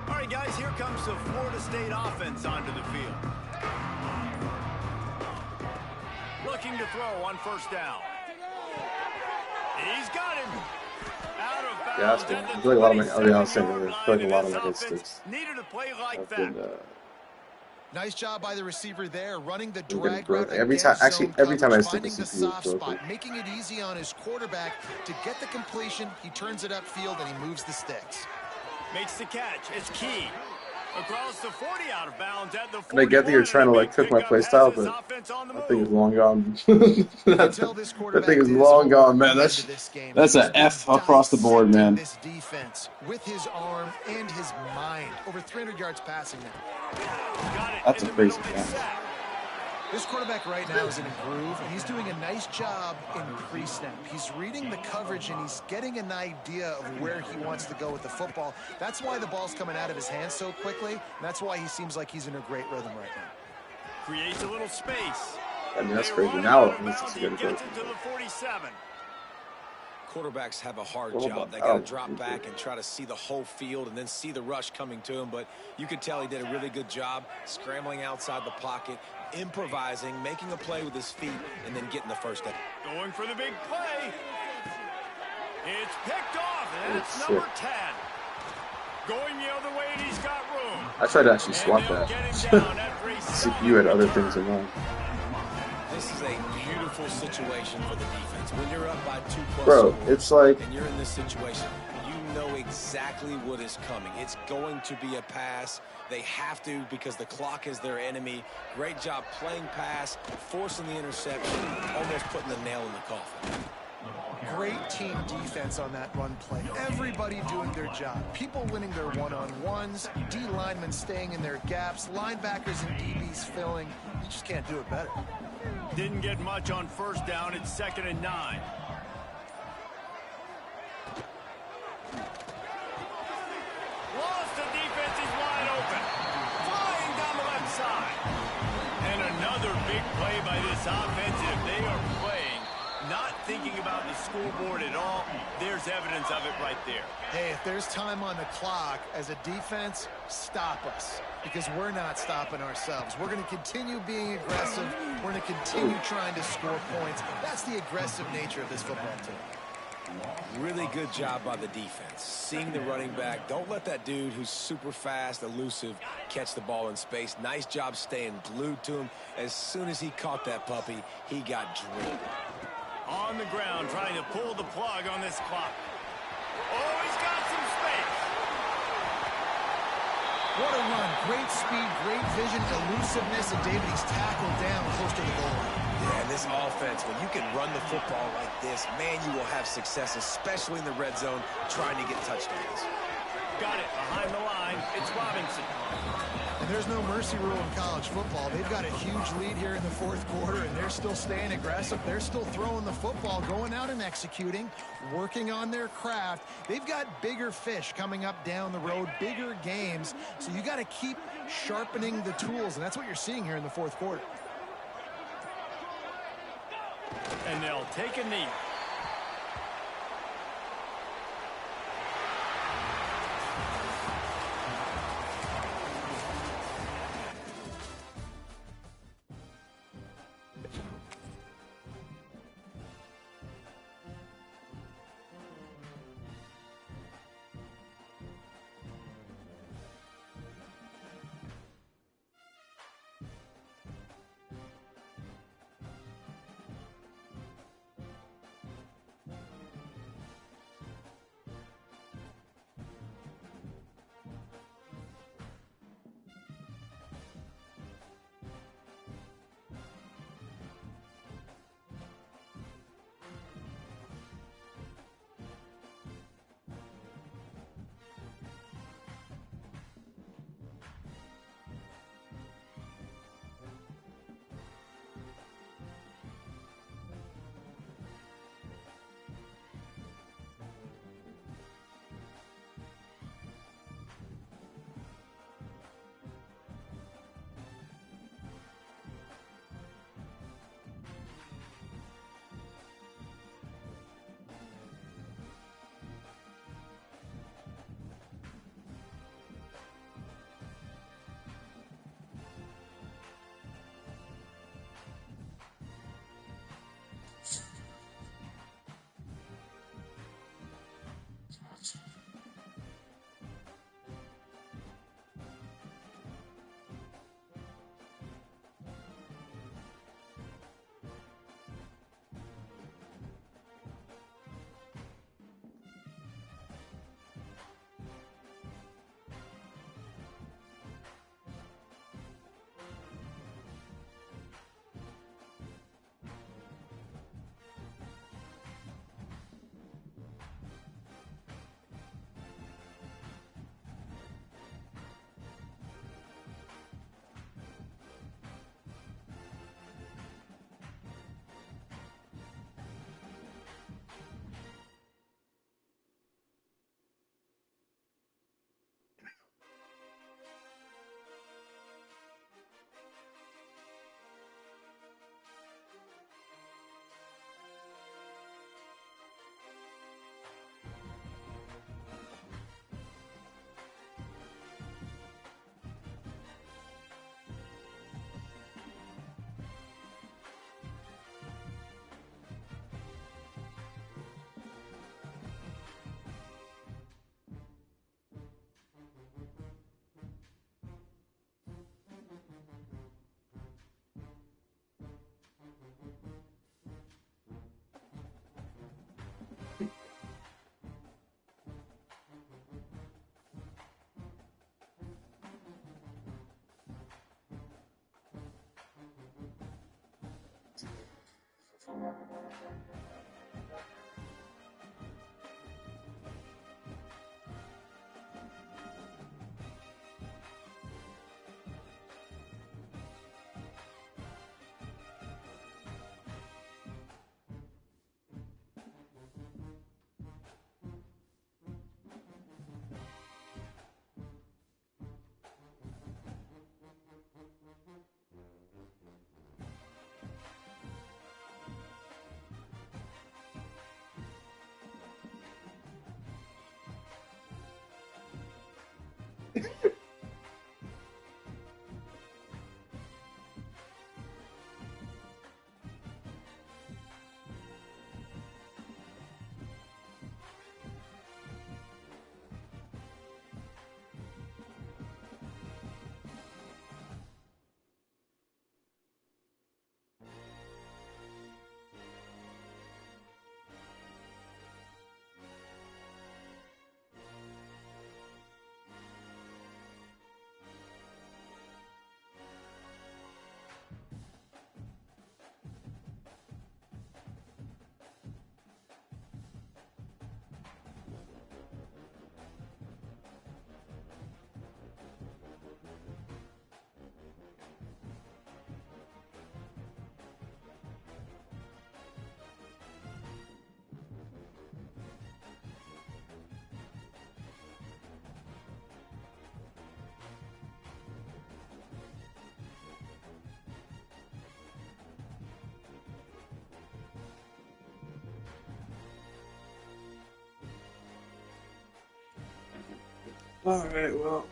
All right, guys, here comes the Florida State offense onto the field. Looking to throw on first down. He's got him. Out of bounds. Yeah, I feel like a lot of my, I was saying earlier, I feel like a lot of my instincts needed a play like have that. been, Nice job by the receiver there, running the drag route. Every time I stick finding the the soft spot, making it easy on his quarterback to get the completion. He turns it upfield and he moves the sticks. Makes the catch. It's key. Across the 40, out of bounds at the 40. And I get that you're trying to like cook my play style, but that thing is long gone. that thing is long gone, man. That's an F across the board, man. This defense with his arm and his mind, over 300 yards passing now. That's a crazy catch. This quarterback right now is in a groove, and he's doing a nice job in pre-snap. He's reading the coverage, and he's getting an idea of where he wants to go with the football. That's why the ball's coming out of his hands so quickly, and that's why he seems like he's in a great rhythm right now. Creates a little space. I mean, that's crazy. Now it needs to get it to the 47. Quarterbacks have a hard job. They got to drop back and try to see the whole field and then see the rush coming to him. But you could tell he did a really good job scrambling outside the pocket, improvising, making a play with his feet, and then getting the first down. Going for the big play. It's picked off, and it's number 10. Going the other way, and he's got room. I tried to actually swap that. See if you had other things in mind. This is a beautiful situation for the defense. When you're up by 2+, bro, it's like, and you're in this situation, you know exactly what is coming. It's going to be a pass. They have to because the clock is their enemy. Great job playing pass, forcing the interception, almost putting the nail in the coffin. Great team defense on that run play. Everybody doing their job. People winning their one-on-ones, D linemen staying in their gaps, linebackers and DBs filling. You just can't do it better. Didn't get much on first down. It's 2nd and 9. Lost the this offense, if they are playing, not thinking about the scoreboard at all, there's evidence of it right there. Hey, if there's time on the clock, as a defense, stop us. Because we're not stopping ourselves. We're going to continue being aggressive. We're going to continue trying to score points. That's the aggressive nature of this football team. Really good job by the defense. Seeing the running back. Don't let that dude who's super fast, elusive, catch the ball in space. Nice job staying glued to him. As soon as he caught that puppy, he got drilled. On the ground, trying to pull the plug on this clock. Oh, he's got some space. What a run. Great speed, great vision, elusiveness, and David, he's tackled down close to the goal line. Yeah, and this offense, when you can run the football like this, man, you will have success, especially in the red zone, trying to get touchdowns. Got it behind the line. It's Robinson. And there's no mercy rule in college football. They've got a huge lead here in the fourth quarter, and they're still staying aggressive. They're still throwing the football, going out and executing, working on their craft. They've got bigger fish coming up down the road, bigger games. So you got to keep sharpening the tools, and that's what you're seeing here in the fourth quarter. And they'll take a knee. Alright, well.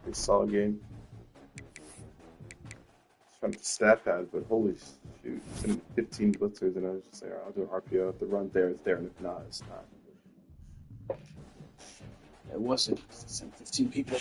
Pretty solid game. Trying to stat pad, but holy shoot. Sending 15 blitzers, and I was just like, I'll do an RPO. If the run there, it's there, and if not, it's not. It wasn't. Sent 15 people.